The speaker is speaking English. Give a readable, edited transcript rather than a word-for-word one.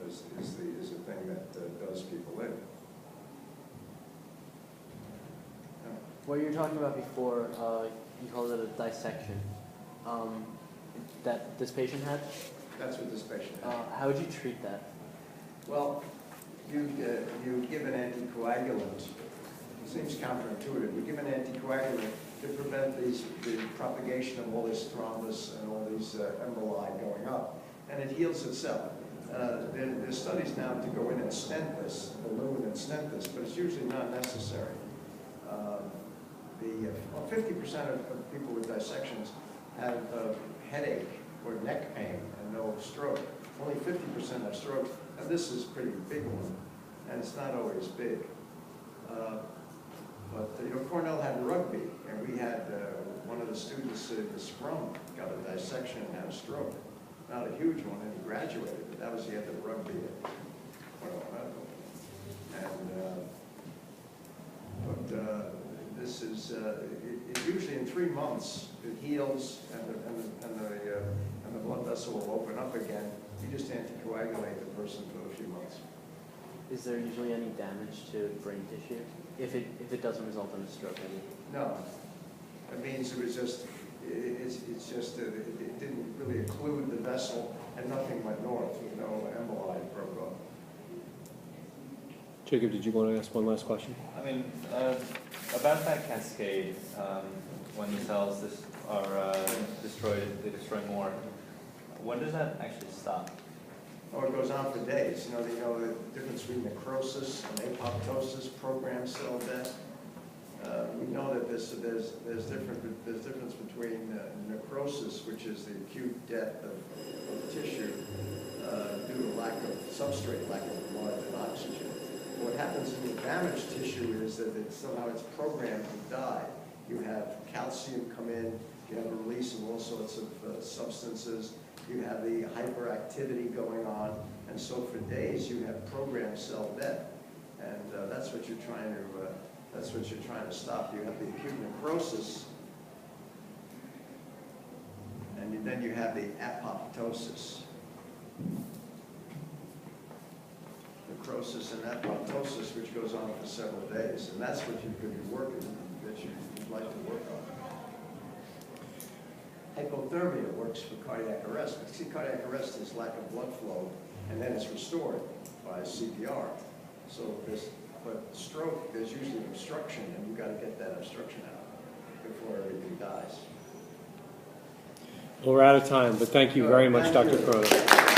is a thing that does people in. What you were talking about before, you called it a dissection, that this patient had? That's what this patient had. How would you treat that? Well, you give an anticoagulant. It seems counterintuitive. You give an anticoagulant to prevent the propagation of all this thrombus and all these emboli going up, and it heals itself. There's studies now to go in and stent this, balloon and stent this, but it's usually not necessary. 50% of people with dissections have headache or neck pain and no stroke. Only 50% have stroke, and this is a pretty big one, and it's not always big. But Cornell had rugby, and we had one of the students, the scrum, got a dissection and had a stroke. Not a huge one, and he graduated, but that was the end of rugby at Cornell Medical. And this is it usually in 3 months it heals, and the blood vessel will open up again. You just anticoagulate the person for a few months. Is there usually any damage to brain tissue if it doesn't result in a stroke? No, it means it was just it didn't really occlude the vessel, and nothing went north. No emboli broke off. Jacob, did you want to ask one last question? I mean, about that cascade, when the cells are destroyed, they destroy more. When does that actually stop? Oh, it goes on for days. You know the difference between necrosis and apoptosis, programmed cell death. We know that there's difference between necrosis, which is the acute death of tissue due to lack of substrate, lack of blood and oxygen. What happens in the damaged tissue is that somehow it's programmed to die. You have calcium come in, you have a release of all sorts of substances, you have the hyperactivity going on, and so for days you have programmed cell death, and that's what you're trying to stop. You have the acute necrosis, and then you have the apoptosis. Necrosis and apoptosis, which goes on for several days, and that's what you could be working, that you'd like to work on. Hypothermia works for cardiac arrest. But see, cardiac arrest is lack of blood flow, and then it's restored by CPR. But stroke, there's usually obstruction, and you've got to get that obstruction out before everything dies. Well, we're out of time, but thank you very much, Dr. Caronna.